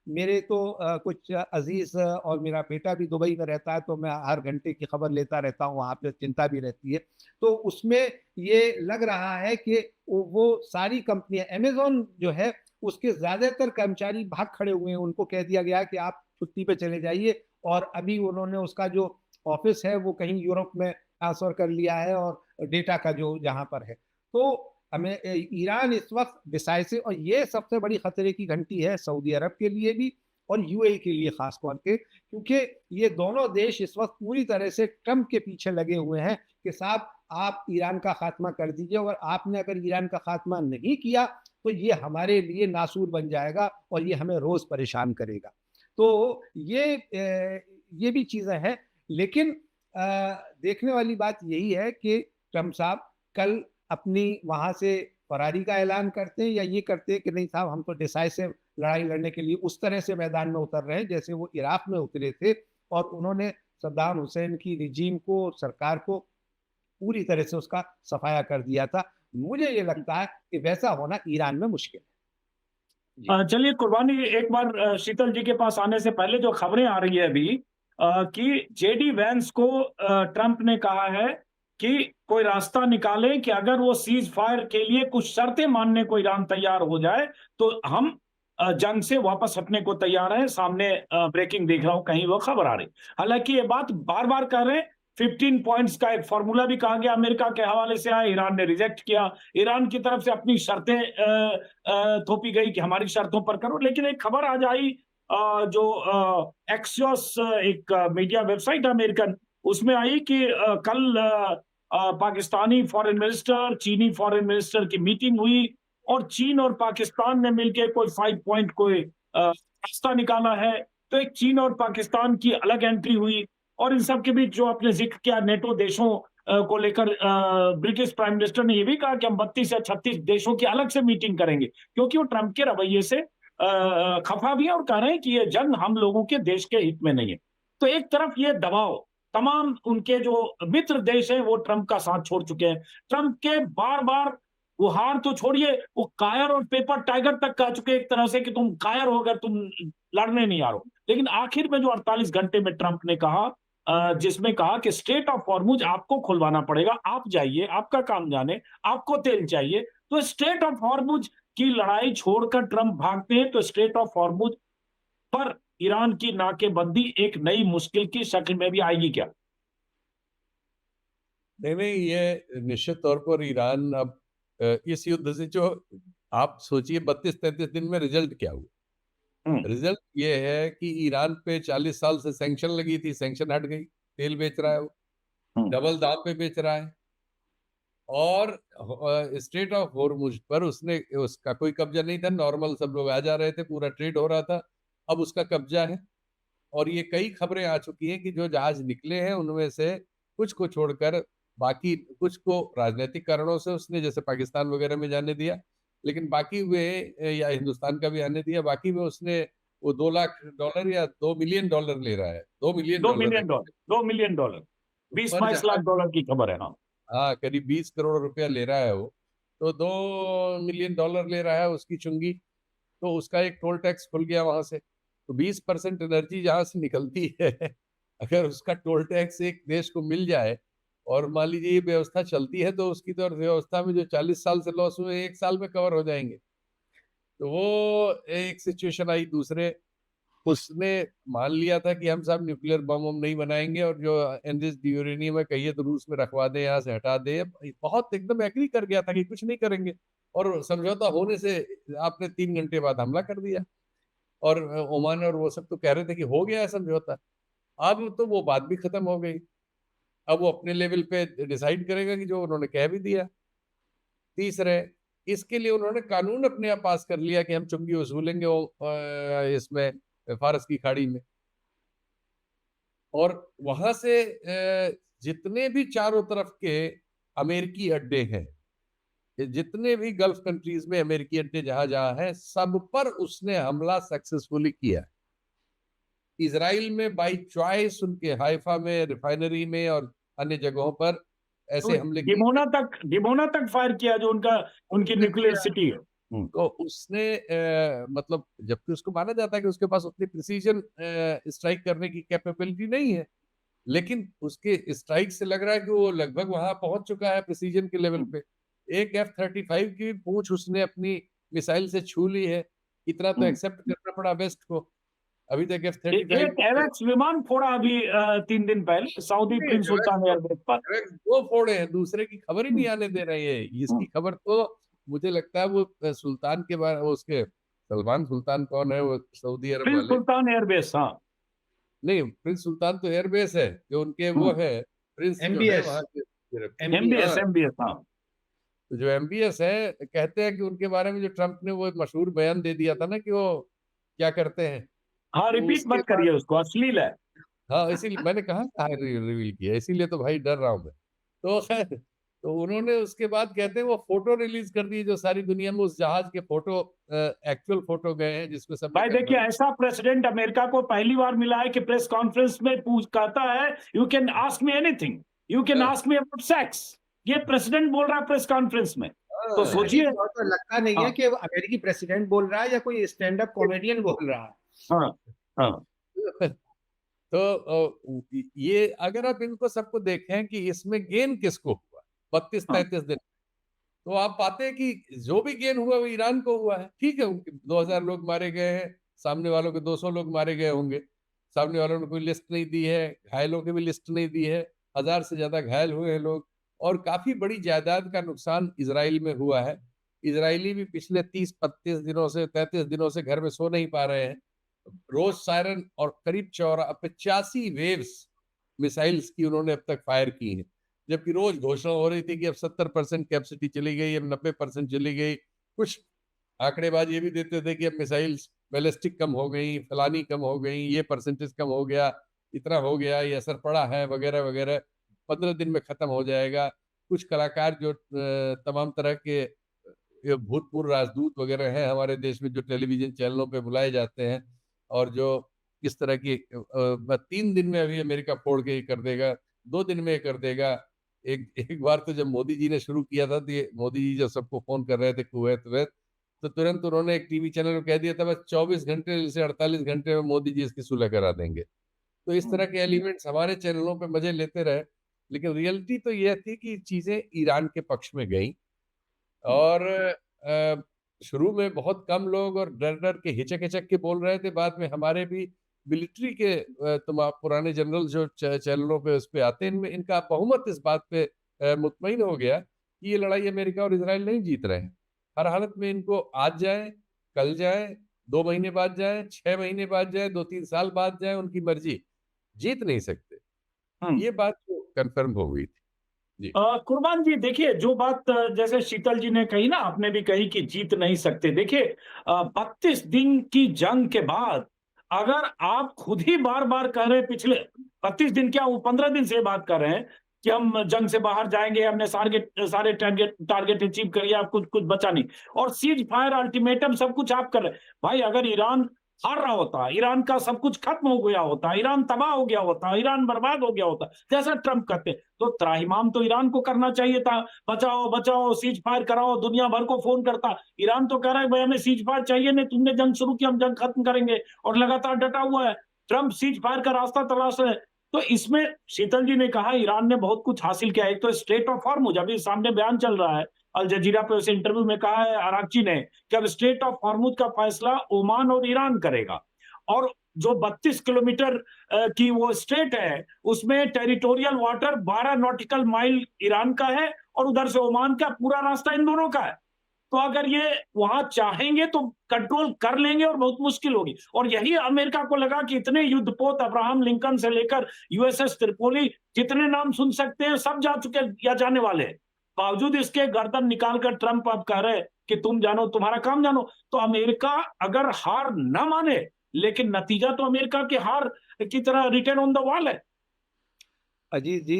मेरे तो कुछ अजीज और मेरा बेटा भी दुबई में रहता है, तो मैं हर घंटे की खबर लेता रहता हूँ, वहाँ पे चिंता भी रहती है। तो उसमें ये लग रहा है कि वो सारी कंपनियां, अमेजोन जो है उसके ज्यादातर कर्मचारी भाग खड़े हुए हैं, उनको कह दिया गया कि आप छुट्टी पे चले जाइए, और अभी उन्होंने उसका जो ऑफिस है वो कहीं यूरोप में ट्रांसफर कर लिया है और डेटा का जो जहां पर है। तो हमें ईरान इस वक्त डिसाइसिव, और ये सबसे बड़ी खतरे की घंटी है सऊदी अरब के लिए भी और यूएई के लिए खास तौर पे, क्योंकि ये दोनों देश इस वक्त पूरी तरह से ट्रंप के पीछे लगे हुए हैं कि साहब आप ईरान का खात्मा कर दीजिए, और आपने अगर ईरान का खात्मा नहीं किया तो ये हमारे लिए नासूर बन जाएगा और ये हमें रोज परेशान करेगा। तो ये भी चीजें हैं, लेकिन देखने वाली बात यही है कि ट्रंप साहब कल अपनी वहां से फरारी का ऐलान करते हैं या ये करते हैं कि नहीं साहब हम तो डिसाइसिव लड़ाई लड़ने के लिए उस तरह से मैदान में उतर रहे हैं जैसे वो इराक में उतरे थे, और उन्होंने सद्दाम हुसैन की रिजीम को, सरकार को पूरी तरह से उसका सफाया कर दिया था। मुझे ये लगता है कि वैसा होना ईरान में मुश्किल है। चलिए कुर्बानी, एक बार शीतल जी के पास आने से पहले जो खबरें आ रही है अभी, कि जेडी वैंस को ट्रंप ने कहा है कि कोई रास्ता निकालें कि अगर वो सीज फायर के लिए कुछ शर्तें मानने को ईरान तैयार हो जाए तो हम जंग से वापस हटने को तैयार हैं। सामने ब्रेकिंग देख रहा हूं, कहीं वो खबर आ रही। हालांकि ये बात बार बार कर रहे हैं। 15 पॉइंट्स का एक फॉर्मूला भी कहा गया, अमेरिका के हवाले से आया, ईरान ने रिजेक्ट किया। ईरान की तरफ से अपनी शर्तें थोपी गई कि हमारी शर्तों पर करो। लेकिन एक खबर आज आई, जो एक्सियोस एक मीडिया वेबसाइट अमेरिकन, उसमें आई कि कल पाकिस्तानी फॉरेन मिनिस्टर, चीनी फॉरेन मिनिस्टर की मीटिंग हुई और चीन और पाकिस्तान ने मिलकर कोई 5 पॉइंट कोई रास्ता निकाला है। तो एक चीन और पाकिस्तान की अलग एंट्री हुई और इन सब के बीच जो आपने जिक्र किया नेटो देशों को लेकर, ब्रिटिश प्राइम मिनिस्टर ने यह भी कहा कि हम 32 या 36 देशों की अलग से मीटिंग करेंगे, क्योंकि वो ट्रंप के रवैये से खफा भी है और कह रहे हैं कि ये जंग हम लोगों के देश के हित में नहीं है। तो एक तरफ ये दबाव, तमाम उनके जो मित्र देश हैं वो ट्रंप का साथ छोड़ चुके हैं। ट्रंप के बार बार, वो हार तो छोड़िए, वो कायर और पेपर टाइगर तक कह चुके एक तरह से कि तुम कायर हो अगर तुम लड़ने नहीं आ रहे हो। लेकिन आखिर में जो 48 घंटे में ट्रंप ने कहा, जिसमें कहा कि स्ट्रेट ऑफ हॉर्मुज आपको खुलवाना पड़ेगा, आप जाइए, आपका काम जाने, आपको तेल चाहिए। तो स्ट्रेट ऑफ हॉर्मुज की लड़ाई छोड़कर ट्रंप भागते हैं तो स्ट्रेट ऑफ हॉर्मुज पर ईरान की नाकेबंदी एक नई मुश्किल की शक्ल में भी आएगी क्या? नहीं नहीं, ये निश्चित तौर पर ईरान अब इस युद्ध से, जो आप सोचिए 32-33 दिन में रिजल्ट क्या हुआ। रिजल्ट ये है कि ईरान पे 40 साल से सैंक्शन लगी थी, सैंक्शन हट गई, तेल बेच रहा है वो, डबल दाम पे बेच रहा है। और स्ट्रेट ऑफ हॉर्मुज पर उसका कोई कब्जा नहीं था, नॉर्मल सब लोग आ जा रहे थे, पूरा ट्रेड हो रहा था। अब उसका कब्जा है और ये कई खबरें आ चुकी हैं कि जो जहाज निकले हैं उनमें से कुछ को छोड़कर बाकी कुछ को राजनीतिक कारणों से उसने, जैसे पाकिस्तान वगैरह में जाने दिया, लेकिन बाकी हुए या हिंदुस्तान का भी आने दिया, बाकी में उसने वो $2 लाख या $2 मिलियन ले रहा है। $2 मिलियन 2 मिलियन डॉलर, $2 मिलियन, पर 20-22 लाख जहाज, डॉलर की खबर है। हाँ, हाँ, करीब 20 करोड़ रुपया ले रहा है वो। तो $2 मिलियन ले रहा है उसकी चुंगी। तो उसका एक टोल टैक्स खुल गया वहां से। तो 20% एनर्जी जहां से निकलती है अगर उसका टोल टैक्स एक देश को मिल जाए और मान लीजिए ये व्यवस्था चलती है, तो उसकी तो अर्थव्यवस्था में जो 40 साल से लॉस हुए 1 साल में कवर हो जाएंगे। तो वो एक सिचुएशन आई। दूसरे, उसने मान लिया था कि हम सब न्यूक्लियर बम हम नहीं बनाएंगे और जो एनरिच्ड यूरेनियम है कहिए तो रूस में रखवा दे, यहाँ से हटा दे। बहुत एकदम एग्री कर गया था कि कुछ नहीं करेंगे, और समझौता होने से आपने 3 घंटे बाद हमला कर दिया। और ओमान और वो सब तो कह रहे थे कि हो गया है समझौता। अब तो वो बात भी खत्म हो गई। अब वो अपने लेवल पे डिसाइड करेगा कि जो उन्होंने कह भी दिया। तीसरे, इसके लिए उन्होंने कानून अपने आप पास कर लिया कि हम चुंगी वसूलेंगे इसमें फारस की खाड़ी में। और वहां से जितने भी चारों तरफ के अमेरिकी अड्डे हैं, जितने भी गल्फ कंट्रीज में अमेरिकी अड्डे जहां जहां हैं, सब पर उसने हमला सक्सेसफुली किया। इजराइल में बाई चॉइस उनके हाइफा में, रिफाइनरी में और अन्य जगहों पर ऐसे हमले किए। डिमोना तक फायर किया, जो उनकी न्यूक्लियर सिटी है। तो उसने मतलब, जबकि उसको माना जाता है कि उसके पास उतनी प्रिसीजन स्ट्राइक करने की कैपेबिलिटी नहीं है, लेकिन उसके स्ट्राइक से लग रहा है कि वो लगभग वहां पहुंच चुका है प्रिसीजन के लेवल पे। एक F-35 की पूंछ उसने अपनी मिसाइल से छू ली है। इतना तो एक्सेप्ट करना पड़ा वेस्ट को। अभी तक F-35 एक एवेक्स विमान फोड़ा अभी 3 दिन पहले सऊदी प्रिंस सुल्तान एयरबेस पर। दो फोड़े हैं, दूसरे की खबर ही नहीं आने दे रहे हैं। इसकी खबर तो मुझे लगता है वो सुल्तान के बारे, वो उसके सलमान सुल्तान कौन है, वो सऊदी अरब प्रिंस वाले। सुल्तान एयरबेस, हाँ। नहीं, प्रिंस सुल्तान तो एयरबेस है, जो उनके वो है प्रिंस जो है MBS वहां के। एमबीएस, हाँ। तो जो MBS है, कहते हैं कि उनके बारे में जो ट्रंप ने वो मशहूर बयान दे दिया था ना कि वो क्या करते हैं। हाँ, तो रिपीट उसके मत करिए उसको, अश्लील है। हाँ, इसीलिए मैंने कहा रिवील किया, इसीलिए तो भाई डर रहा हूं मैं। तो खैर, तो उन्होंने उसके बाद कहते हैं वो फोटो रिलीज कर दी, जो सारी दुनिया में उस जहाज के फोटो, एक्चुअल फोटो गए हैं, जिसमें सब भाई देखिए, ऐसा प्रेसिडेंट अमेरिका को पहली बार मिला है कि प्रेस कॉन्फ्रेंस में पूछ कहता है, you can ask me anything, you can ask me about sex. ये प्रेसिडेंट बोल रहा है प्रेस कॉन्फ्रेंस में। तो हाँ, सोचिए। तो लगता नहीं है हाँ कि वो अमेरिकी प्रेसिडेंट बोल रहा है या कोई स्टैंड अप कॉमेडियन बोल रहा है। हाँ हाँ तो ये अगर आप इनको सबको देखें कि इसमें गेन किसको हुआ बत्तीस हाँ 33 दिन, तो आप पाते हैं कि जो भी गेन हुआ वो ईरान को हुआ है। ठीक है, 2000 लोग मारे गए हैं, सामने वालों के 200 लोग मारे गए होंगे, सामने वालों ने कोई लिस्ट नहीं दी है, घायलों की भी लिस्ट नहीं दी है, 1000 से ज्यादा घायल हुए हैं लोग, और काफी बड़ी जायदाद का नुकसान इसराइल में हुआ है। इसराइली भी पिछले 30 35 दिनों से 33 दिनों से घर में सो नहीं पा रहे हैं। रोज सायरन और करीब 85 वेव्स मिसाइल्स की उन्होंने अब तक फायर की हैं, जबकि रोज घोषणा हो रही थी कि अब 70% कैपेसिटी चली गई, अब 90% चली गई। कुछ आंकड़ेबाज ये भी देते थे कि अब मिसाइल्स बैलिस्टिक कम हो गई, फलानी कम हो गई, ये परसेंटेज कम हो गया, इतना हो गया, ये असर पड़ा है, वगैरह वगैरह, 15 दिन में खत्म हो जाएगा। कुछ कलाकार जो तमाम तरह के ये भूतपूर्व राजदूत वगैरह हैं हमारे देश में, जो टेलीविजन चैनलों पे बुलाए जाते हैं, और जो इस तरह की 3 दिन में अभी अमेरिका फोड़ के ये कर देगा, 2 दिन में ये कर देगा। एक एक बार तो जब मोदी जी ने शुरू किया था, तो ये मोदी जी जब सबको फोन कर रहे थे कुवैत वैत, तो तुरंत उन्होंने एक टीवी चैनल को कह दिया था बस 24 घंटे से 48 घंटे में मोदी जी इसकी सुलह करा देंगे। तो इस तरह के एलिमेंट्स हमारे चैनलों पे मजे लेते रहे, लेकिन रियलिटी तो यह थी कि चीजें ईरान के पक्ष में गई। और शुरू में बहुत कम लोग और डर डर के हिचक हिचक के बोल रहे थे, बाद में हमारे भी मिलिट्री के तमाम पुराने जनरल जो चैनलों पे उस पे आते हैं, इनमें इनका बहुमत इस बात पे मुतमईन हो गया कि ये लड़ाई अमेरिका और इसराइल नहीं जीत रहे हैं। हर हालत में इनको आज जाए, कल जाए, 2 महीने बाद जाए, 6 महीने बाद जाए, 2 3 साल बाद जाए, उनकी मर्जी, जीत नहीं सकते। हम्म। ये बात तो कंफर्म हो गई थी। जी। कुर्बान जी, देखिए जो बात जैसे शीतल जी ने कही ना, आपने भी कही कि जीत नहीं सकते। देखिए 32 दिन की जंग के बाद अगर आप खुद ही बार बार कह रहे हैं, पिछले 32 दिन क्या, वो 15 दिन से बात कर रहे हैं कि हम जंग से बाहर जाएंगे, हमने सारे टारगेट टारगेट अचीव कर लिया, कुछ कुछ बचा नहीं, और सीज फायर अल्टीमेटम सब कुछ आप कर रहे हैं। भाई अगर ईरान हार रहा होता, ईरान का सब कुछ खत्म हो गया होता, ईरान तबाह हो गया होता, ईरान बर्बाद हो गया होता, जैसा ट्रंप कहते, तो त्राहिमाम तो ईरान को करना चाहिए था। बचाओ बचाओ, सीज फायर कराओ, दुनिया भर को फोन करता। ईरान तो कह रहा है भाई हमें सीज फायर चाहिए नहीं, तुमने जंग शुरू की, हम जंग खत्म करेंगे, और लगातार डटा हुआ है। ट्रंप सीज फायर का रास्ता तलाश रहे। तो इसमें शीतल जी ने कहा ईरान ने बहुत कुछ हासिल किया। एक तो स्ट्रेट ऑफ हॉर्मुज, अभी सामने बयान चल रहा है, अल जजीरा पे उस इंटरव्यू में कहा है अरागची ने कि अब स्ट्रेट ऑफ हॉर्मुज का फैसला ओमान और ईरान करेगा। और जो 32 किलोमीटर की वो स्टेट है, उसमें territorial water 12 nautical mile Iran का है, और उधर से ओमान का पूरा रास्ता इन दोनों का है। तो अगर ये वहां चाहेंगे तो कंट्रोल कर लेंगे, और बहुत मुश्किल होगी। और यही अमेरिका को लगा कि इतने युद्धपोत अब्राहम लिंकन से लेकर यूएसएस त्रिपोली, जितने नाम सुन सकते हैं सब जा चुके या जाने वाले हैं। बावजूद इसके गर्दन निकालकर ट्रंप अब कह रहे कि तुम जानो, तुम्हारा काम जानो। तो अमेरिका अगर हार न माने, लेकिन नतीजा तो अमेरिका की हार की तरह रिटर्न ऑन द वॉल है। अजीत जी,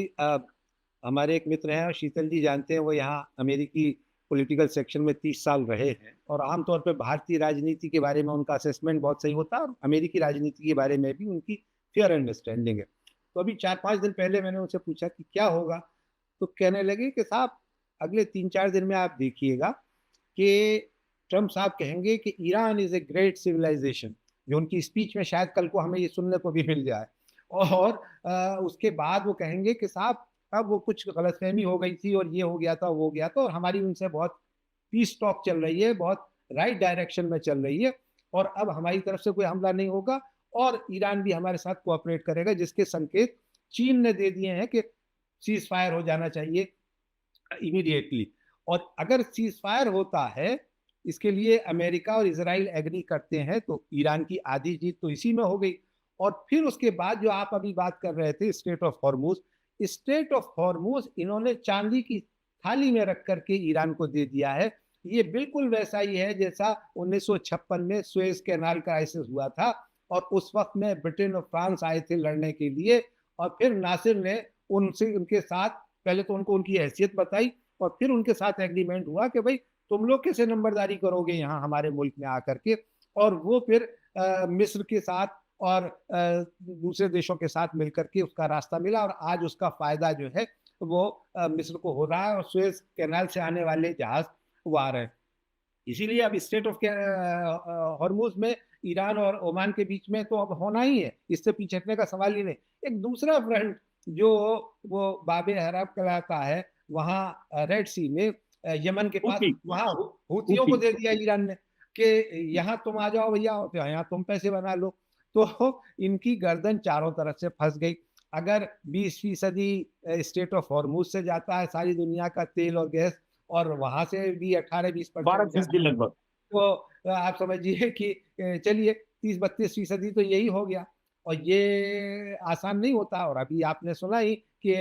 हमारे एक मित्र हैं और शीतल जी जानते हैं, वो यहाँ अमेरिकी पॉलिटिकल सेक्शन में 30 साल रहे हैं, और आमतौर पर भारतीय राजनीति के बारे में उनका असेसमेंट बहुत सही होता है, और अमेरिकी राजनीति के बारे में भी उनकी फेयर अंडरस्टैंडिंग है। तो अभी 4-5 दिन पहले मैंने उनसे पूछा कि क्या होगा, तो कहने लगे कि साहब अगले 3-4 दिन में आप देखिएगा कि ट्रम्प साहब कहेंगे कि Iran is a great civilisation, जो उनकी स्पीच में शायद कल को हमें ये सुनने को भी मिल जाए। और उसके बाद वो कहेंगे कि साहब अब वो कुछ गलतफहमी हो गई थी, और ये हो गया था, वो हो गया था, और हमारी उनसे बहुत पीस टॉक चल रही है, बहुत राइट डायरेक्शन में चल रही है, और अब हमारी तरफ से कोई हमला नहीं होगा, और ईरान भी हमारे साथ कोऑपरेट करेगा, जिसके संकेत चीन ने दे दिए हैं कि सीज फायर हो जाना चाहिए इमीडिएटली। और अगर सीज फायर होता है, इसके लिए अमेरिका और इजराइल एग्री करते हैं, तो ईरान की आधी जीत तो इसी में हो गई। और फिर उसके बाद जो आप अभी बात कर रहे थे straight of Hormuz, straight of Hormuz इन्होंने चांदी की थाली में रख करके ईरान को दे दिया है। ये बिल्कुल वैसा ही है जैसा 1956 में सुएज कैनाल क्राइसिस हुआ था, और उस वक्त में ब्रिटेन और फ्रांस आए थे लड़ने के लिए, और फिर नासिर ने उनके साथ पहले तो उनको उनकी हैसियत बताई, और फिर उनके साथ एग्रीमेंट हुआ कि भाई तुम लोग कैसे नंबरदारी करोगे यहाँ हमारे मुल्क में आकर के। और वो फिर मिस्र के साथ और दूसरे देशों के साथ मिलकर के उसका रास्ता मिला, और आज उसका फायदा जो है वो मिस्र को हो रहा है। और सुएज कैनाल से आने वाले जहाज वो आ रहे हैं। इसीलिए अब स्टेट ऑफ हॉर्मुज में ईरान और ओमान के बीच में तो अब होना ही है, इससे पीछे हटने का सवाल ही नहीं। एक दूसरा फ्रंट जो वो बाबे अरब कहलाता है, वहाँ रेड सी में यमन के पास, हूथी वहाँ हूथियों को हूथी दे दिया ईरान ने कि यहाँ तुम आ जाओ भैया, तो यहाँ तुम पैसे बना लो। तो इनकी गर्दन चारों तरफ से फंस गई। अगर 20% स्टेट ऑफ हॉर्मुज से जाता है सारी दुनिया का तेल और गैस, और वहां से भी 18-20% 12% लगभग। तो आप समझिए कि चलिए 30-32% तो यही हो गया। और ये आसान नहीं होता। और अभी आपने सुना ही कि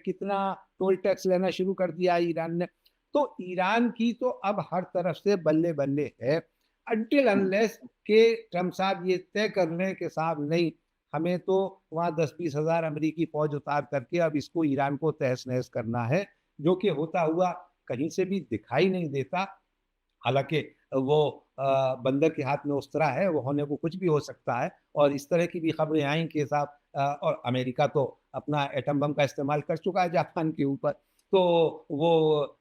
कितना टोल टैक्स लेना शुरू कर दिया ईरान ने। तो ईरान की तो अब हर तरफ से बल्ले बल्ले है, अनटिल अनलेस के ट्रम्प साहब ये तय करने के साहब नहीं, हमें तो वहाँ 10-20 हजार अमरीकी फौज उतार करके अब इसको ईरान को तहस नहस करना है, जो कि होता हुआ कहीं से भी दिखाई नहीं देता। हालांकि वो बंदर के हाथ में उस्तरा है, वो होने को कुछ भी हो सकता है। और इस तरह की भी खबरें आई कि साहब और अमेरिका तो अपना एटम बम का इस्तेमाल कर चुका है जापान के ऊपर, तो वो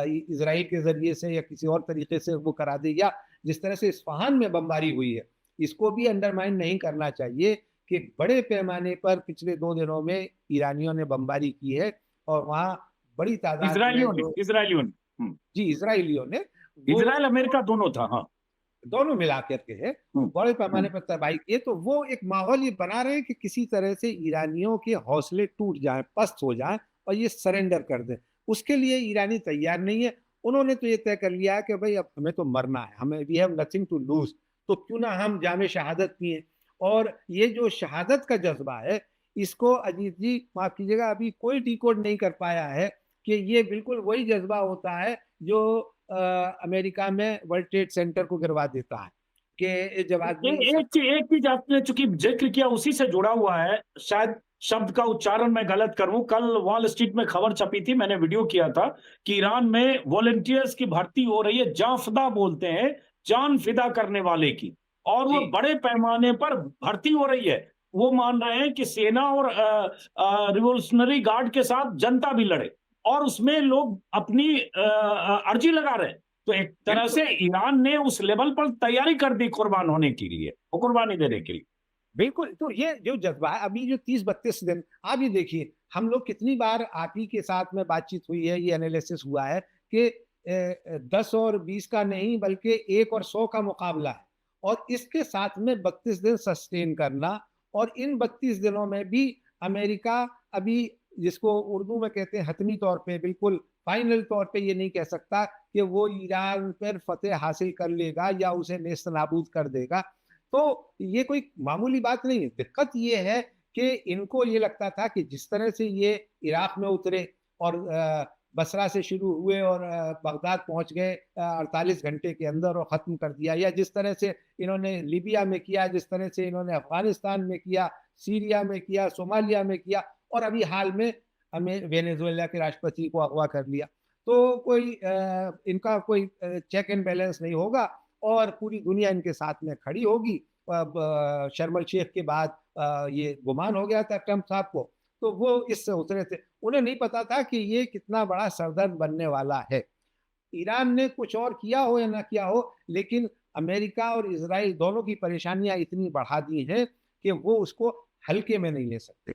इजराइल के जरिए से या किसी और तरीके से वो करा दे। या जिस तरह से इस्फहान में बमबारी हुई है, इसको भी अंडरमाइन नहीं करना चाहिए कि बड़े पैमाने पर पिछले 2 दिनों में ईरानियों ने बमबारी की है और वहाँ बड़ी तादाद में जो इसराइलियों ने जी इसराइलियों ने वो इसराइल अमेरिका दोनों था। हाँ दोनों मिला करके है बड़े पैमाने पर तबाही किए। तो वो एक माहौल ये बना रहे हैं कि किसी तरह से ईरानियों के हौसले टूट जाएं, पस्त हो जाएं और ये सरेंडर कर दें। उसके लिए ईरानी तैयार नहीं है। उन्होंने तो ये तय कर लिया है कि भाई अब हमें तो मरना है, हमें we have nothing to lose, तो क्यों ना हम जामे शहादत पिए। और ये जो शहादत का जज्बा है, इसको अजीत जी माफ कीजिएगा, अभी कोई डिकोड नहीं कर पाया है कि ये बिल्कुल वही जज्बा होता है जो अमेरिका में वर्ल्ड ट्रेड सेंटर को गिरवा देता है कि जब आदमी एक चीज आपने चूंकि जिक्र किया उसी से जुड़ा हुआ है, शायद शब्द का उच्चारण मैं गलत करूं। कल वॉल स्ट्रीट में खबर छपी थी, मैंने वीडियो किया था कि ईरान में वॉलंटियर्स की भर्ती हो रही है, जाफदा बोलते हैं, जान फिदा करने वाले की, और वो बड़े पैमाने पर भर्ती हो रही है। वो मान रहे हैं कि सेना और रिवोल्यूशनरी गार्ड के साथ जनता भी लड़े, और उसमें लोग अपनी अर्जी लगा रहे हैं। तो एक तरह से ईरान ने उस लेवल पर तैयारी कर दी कुर्बान होने के लिए, वो कुर्बानी देने के लिए। बिल्कुल। तो ये जो जज्बा है, अभी जो 30-32 दिन आप ये देखिए, हम लोग कितनी बार आप ही के साथ में बातचीत हुई है, ये एनालिसिस हुआ है कि 10 और 20 का नहीं बल्कि 1 और 100 का मुकाबला है। और इसके साथ में 32 दिन सस्टेन करना, और इन 32 दिनों में भी अमेरिका अभी जिसको उर्दू में कहते हैं हतमी तौर पे, बिल्कुल फाइनल तौर पे ये नहीं कह सकता कि वो ईरान पर फतेह हासिल कर लेगा या उसे नेस्त नाबूद कर देगा। तो ये कोई मामूली बात नहीं है। दिक्कत ये है कि इनको ये लगता था कि जिस तरह से ये इराक में उतरे और बसरा से शुरू हुए और बगदाद पहुंच गए 48 घंटे के अंदर और ख़त्म कर दिया, या जिस तरह से इन्होंने लीबिया में किया, जिस तरह से इन्होंने अफगानिस्तान में किया, सीरिया में किया, सोमालिया में किया, और अभी हाल में हमें वेनेजुएला के राष्ट्रपति को अगवा कर लिया, तो कोई इनका कोई चेक एंड बैलेंस नहीं होगा और पूरी दुनिया इनके साथ में खड़ी होगी। अब शर्म अल शेख के बाद ये गुमान हो गया था ट्रम्प साहब को, तो वो इससे उतरे थे। उन्हें नहीं पता था कि ये कितना बड़ा सरदर्द बनने वाला है। ईरान ने कुछ और किया हो या ना किया हो, लेकिन अमेरिका और इजराइल दोनों की परेशानियां इतनी बढ़ा दी हैं कि वो उसको हल्के में नहीं ले सकते।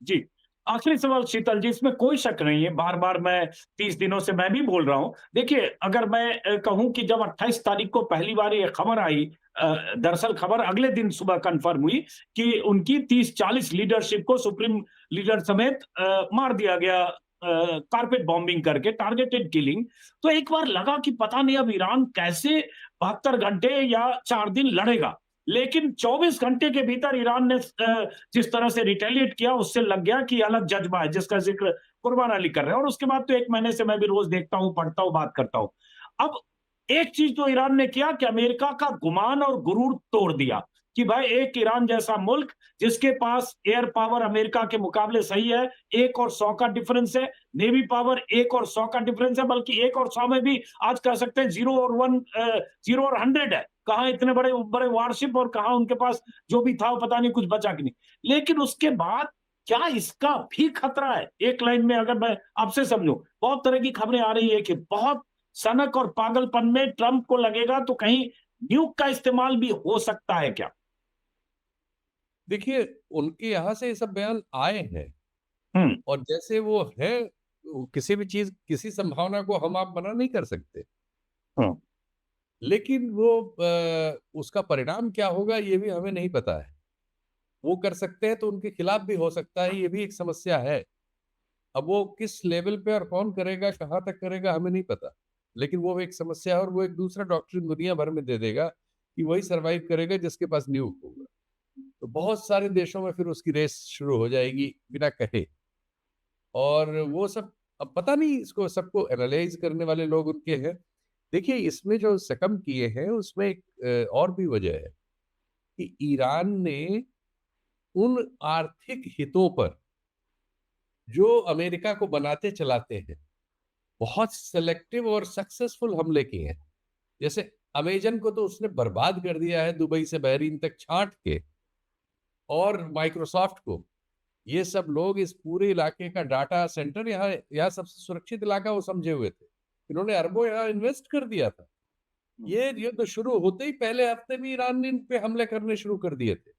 जी, आखिरी सवाल शीतल जी, इसमें कोई शक नहीं है, बार बार मैं 30 दिनों से मैं भी बोल रहा हूं। देखिए, अगर मैं कहूं कि जब 28 तारीख को पहली बार ये खबर आई, दरअसल खबर अगले दिन सुबह कंफर्म हुई कि उनकी 30-40 लीडरशिप को सुप्रीम लीडर समेत मार दिया गया, कारपेट बॉम्बिंग करके, टारगेटेड किलिंग। तो एक बार लगा कि पता नहीं अब ईरान कैसे 72 घंटे या 4 दिन लड़ेगा। लेकिन 24 घंटे के भीतर ईरान ने जिस तरह से रिटेलिएट किया, उससे लग गया कि अलग जज्बा है जिसका जिक्र कुर्बान अली कर रहे हैं। और उसके बाद तो 1 महीने से मैं भी रोज देखता हूं, पढ़ता हूं, बात करता हूं। अब एक चीज तो ईरान ने किया कि अमेरिका का गुमान और गुरूर तोड़ दिया कि भाई एक ईरान जैसा मुल्क जिसके पास एयर पावर अमेरिका के मुकाबले सही है, 1 और 100 का डिफरेंस है, नेवी पावर 1 और 100 का डिफरेंस है, बल्कि 1 और 100 में भी आज कह सकते हैं 0 और 100 है। कहां इतने बड़े बड़े वारशिप और कहां उनके पास जो भी था पता नहीं कुछ बचा कि नहीं। लेकिन उसके बाद क्या इसका भी खतरा है? एक लाइन में अगर मैं आपसे समझूं, बहुत तरह की खबरें आ रही है कि बहुत सनक और पागलपन में ट्रंप को लगेगा तो कहीं न्यूक का इस्तेमाल भी हो सकता है क्या? देखिए, उनके यहाँ से ये सब बयान आए हैं हम्म। और जैसे वो है, किसी भी चीज, किसी संभावना को हम आप मना नहीं कर सकते, हम्म। लेकिन वो उसका परिणाम क्या होगा ये भी हमें नहीं पता है। वो कर सकते हैं तो उनके खिलाफ भी हो सकता है, ये भी एक समस्या है। अब वो किस लेवल पे और कौन करेगा, कहाँ तक करेगा, हमें नहीं पता, लेकिन वो एक समस्या है और वो एक दूसरा डॉक्ट्रिन दुनिया भर में दे देगा कि वही सरवाइव करेगा जिसके पास न्यूक होगा। तो बहुत सारे देशों में फिर उसकी रेस शुरू हो जाएगी बिना कहे, और वो सब अब पता नहीं, इसको सबको एनालाइज करने वाले लोग उनके हैं। देखिए, इसमें जो सकम किए हैं उसमें एक और भी वजह है कि ईरान ने उन आर्थिक हितों पर जो अमेरिका को बनाते चलाते हैं बहुत सेलेक्टिव और सक्सेसफुल हमले किए हैं। जैसे अमेजन को तो उसने बर्बाद कर दिया है, दुबई से बहरीन तक छांट के, और माइक्रोसॉफ्ट को। ये सब लोग इस पूरे इलाके का डाटा सेंटर, यहाँ सबसे सुरक्षित इलाका वो समझे हुए थे। इन्होंने अरबों यहाँ इन्वेस्ट कर दिया था। ये युद्ध शुरू होते ही पहले हफ्ते में ईरान ने इन पे हमले करने शुरू कर दिए थे।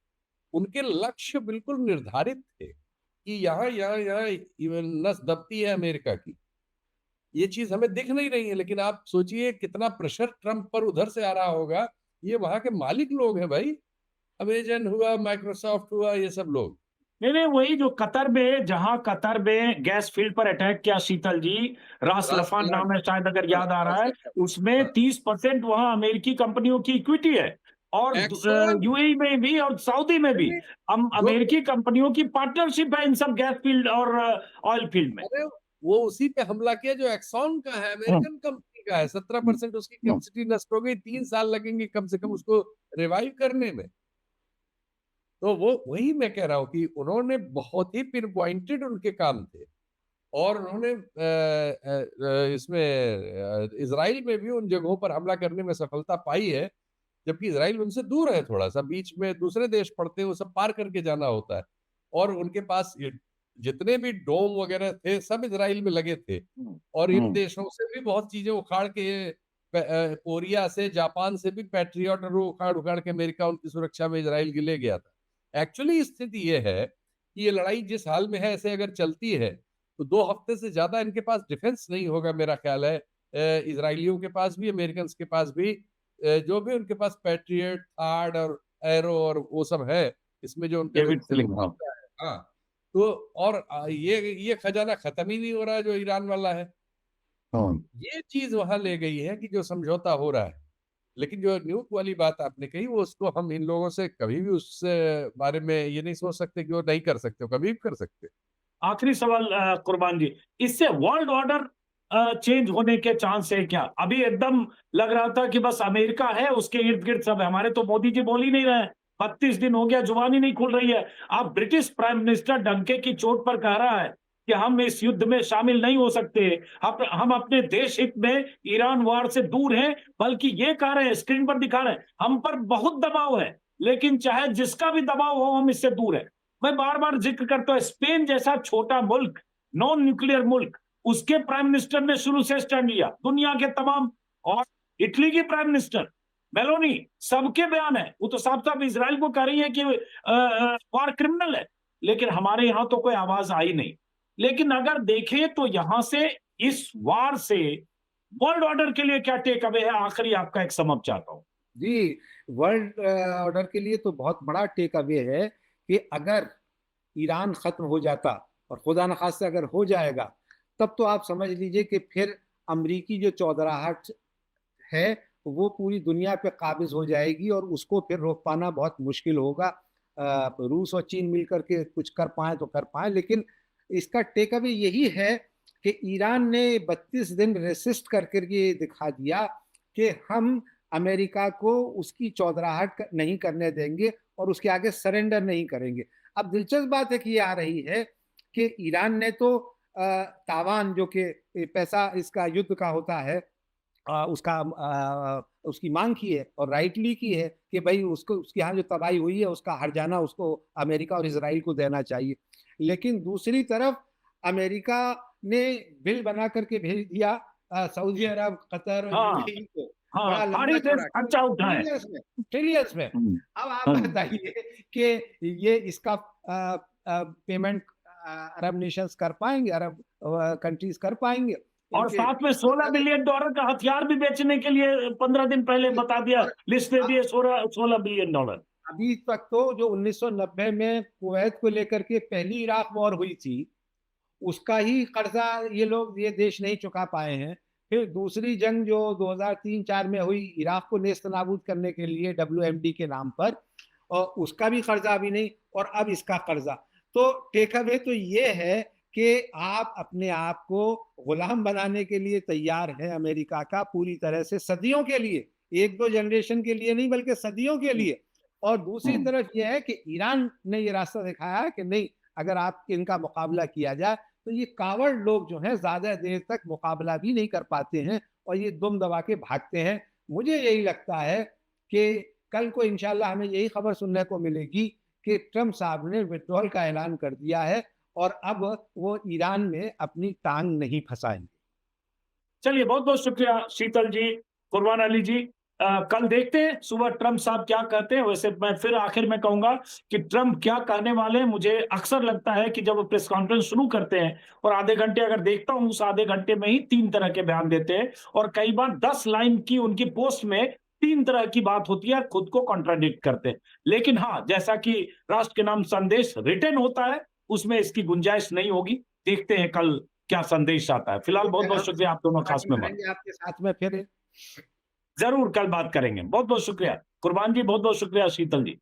उनके लक्ष्य बिल्कुल निर्धारित थे कि यहाँ यहाँ यहाँ इवन नस दबती है अमेरिका की। ये चीज हमें दिख नहीं रही है, लेकिन आप सोचिए कितना प्रेशर ट्रंप पर उधर से आ रहा होगा। ये वहां के मालिक लोग हैं भाई, अमेजन हुआ, माइक्रोसॉफ्ट हुआ, ये सब लोग। नहीं नहीं, वही जो कतर में, जहां कतर में गैस फील्ड पर अटैक किया शीतल जी, रास लफान नाम है शायद, अगर याद आ रहा है, उसमें 30% वहां अमेरिकी कंपनियों की इक्विटी है, और एक्सॉन, यूएई में भी और सऊदी में भी हम जो अमेरिकी कंपनियों की पार्टनरशिप है इन सब गैस फील्ड और ऑयल फील्ड में। अरे वो उसी पे हमला किया जो एक्सॉन का है, अमेरिकन कंपनी का है। 17% उसकी कैपेसिटी नष्ट हो गई, 3 साल लगेंगे कम से कम उसको रिवाइव करने में। तो वो वही मैं कह रहा हूँ कि उन्होंने बहुत ही पिन पॉइंटेड उनके काम थे, और उन्होंने इसमें इजराइल में भी उन जगहों पर हमला करने में सफलता पाई है, जबकि इजराइल उनसे दूर है, थोड़ा सा बीच में दूसरे देश पड़ते हैं, वो सब पार करके जाना होता है। और उनके पास जितने भी डोम वगैरह थे सब इजराइल में लगे थे, और इन देशों से भी बहुत चीजें उखाड़ के, कोरिया से, जापान से भी पैट्रियट और वो उखाड़ उखाड़ के अमेरिका उनकी सुरक्षा में इजराइल के ले गया था। एक्चुअली स्थिति ये है कि ये लड़ाई जिस हाल में है, ऐसे अगर चलती है तो 2 हफ्ते से ज्यादा इनके पास डिफेंस नहीं होगा, मेरा ख्याल है। इजराइलियों के पास भी, अमेरिकन के पास भी, जो भी उनके पास पैट्रियट, थार्ड और एरो और वो सब है, इसमें जो उनके डेविड सिलेक्ट हाँ। होता है। हाँ, तो और ये खजाना खत्म ही नहीं हो रहा है जो ईरान वाला है। ये चीज वहां ले गई है कि जो समझौता हो रहा है, लेकिन जो न्यूक वाली बात आपने कही, वो उसको हम इन लोगों से कभी भी उस बारे में ये नहीं सोच सकते कि वो नहीं कर सकते, वो कभी भी कर सकते। आखिरी सवाल कुर्बान जी, इससे वर्ल्ड ऑर्डर चेंज होने के चांस है क्या? अभी एकदम लग रहा था कि बस अमेरिका है, उसके इर्द गिर्द सब है। हमारे तो मोदी जी बोल ही नहीं रहे हैं, 32 दिन हो गया, जुबान ही नहीं खुल रही है। अब ब्रिटिश प्राइम मिनिस्टर डंके की चोट पर कह रहा है कि हम इस युद्ध में शामिल नहीं हो सकते, हम अपने देश हित में ईरान वार से दूर हैं, बल्कि ये कह रहे हैं, स्क्रीन पर दिखा रहे हैं, हम पर बहुत दबाव है, लेकिन चाहे जिसका भी दबाव हो हम इससे दूर है। मैं बार बार जिक्र करता हूं, स्पेन जैसा छोटा मुल्क, नॉन न्यूक्लियर मुल्क, उसके प्राइम मिनिस्टर ने शुरू से स्टैंड लिया। दुनिया के तमाम, और इटली की प्राइम मिनिस्टर मेलोनी, सबके बयान है, वो तो साफ साफ इजराइल को कह रही है कि वार क्रिमिनल है, लेकिन हमारे यहां तो कोई आवाज आई नहीं। लेकिन अगर देखें तो यहां से, इस वार से वर्ल्ड ऑर्डर के लिए क्या टेक अवे है? आखिरी आपका एक समझ चाहता हूं जी। वर्ल्ड ऑर्डर के लिए तो बहुत बड़ा टेक अवे है कि अगर ईरान खत्म हो जाता, और खुदा न खास्ता अगर हो जाएगा, तब तो आप समझ लीजिए कि फिर अमरीकी जो चौधराहट है वो पूरी दुनिया पे काबिज हो जाएगी, और उसको फिर रोक पाना बहुत मुश्किल होगा। रूस और चीन मिलकर के कुछ कर पाए तो कर पाए, लेकिन इसका टेक अवे यही है कि ईरान ने 32 दिन रेसिस्ट करके ये दिखा दिया कि हम अमेरिका को उसकी चौधराहट नहीं करने देंगे और उसके आगे सरेंडर नहीं करेंगे। अब दिलचस्प बात है कि ये आ रही है कि ईरान ने तो तावान, जो कि पैसा इसका युद्ध का होता है, उसकी मांग की है, और राइटली की है कि भाई उसको, उसके यहाँ जो तबाही हुई है उसका हर्जाना उसको अमेरिका और इजराइल को देना चाहिए। लेकिन दूसरी तरफ अमेरिका ने बिल बना करके भेज दिया सऊदी अरब, कतर और हाँ, यूएई को हाँ, बड़ा लंबा सारे देश चौड़ा खर्चा उठाए। ट्रिलियंस में। अब आप हाँ। बताइए कि ये इसका पेमेंट अरब नेशंस कर पाएंगे, अरब कंट्रीज कर पाएंगे? और इनके साथ में $16 बिलियन का हथियार भी बेचने के लिए 15 दिन पहले बता दिया, लिस्ट दे दिए $16 बिलियन। अभी तक तो जो 1990 में कुवैत को लेकर के पहली इराक वॉर हुई थी, उसका ही कर्जा ये देश नहीं चुका पाए हैं। फिर दूसरी जंग जो 2003-4 में हुई इराक को नेस्त नाबूद करने के लिए WMD के नाम पर, और उसका भी कर्जा अभी नहीं, और अब इसका कर्जा। तो टेक अवे तो ये है कि आप अपने आप को गुलाम बनाने के लिए तैयार हैं अमेरिका का पूरी तरह से, सदियों के लिए, एक दो जनरेशन के लिए नहीं बल्कि सदियों के लिए। और दूसरी तरफ यह है कि ईरान ने ये रास्ता दिखाया कि नहीं, अगर आप इनका मुकाबला किया जाए तो ये कावड़ लोग जो हैं ज्यादा देर तक मुकाबला भी नहीं कर पाते हैं और ये दुम दबा के भागते हैं। मुझे यही लगता है कि कल को इंशाल्लाह हमें यही खबर सुनने को मिलेगी कि ट्रम्प साहब ने विड्रॉल का ऐलान कर दिया है और अब वो ईरान में अपनी टांग नहीं फंसाएंगे। चलिए, बहुत बहुत शुक्रिया शीतल जी, कुरबान अली जी। कल देखते हैं सुबह ट्रम्प साहब क्या कहते हैं। वैसे मैं फिर आखिर में कहूंगा कि ट्रम्प क्या कहने वाले हैं। मुझे अक्सर लगता है कि जब वो प्रेस कॉन्फ्रेंस शुरू करते हैं और आधे घंटे अगर देखता हूं, उस आधे घंटे में ही 3 तरह के बयान देते हैं और कई बार 10 लाइन की उनकी पोस्ट में 3 तरह की बात होती है, खुद को कॉन्ट्राडिक्ट करते हैं। लेकिन हाँ, जैसा कि राष्ट्र के नाम संदेश रिटर्न होता है, उसमें इसकी गुंजाइश नहीं होगी। देखते हैं कल क्या संदेश आता है। फिलहाल बहुत बहुत शुक्रिया आप दोनों खास मेहमान। आपके साथ में फिर जरूर कल बात करेंगे। बहुत बहुत शुक्रिया कुर्बान जी, बहुत बहुत शुक्रिया शीतल जी।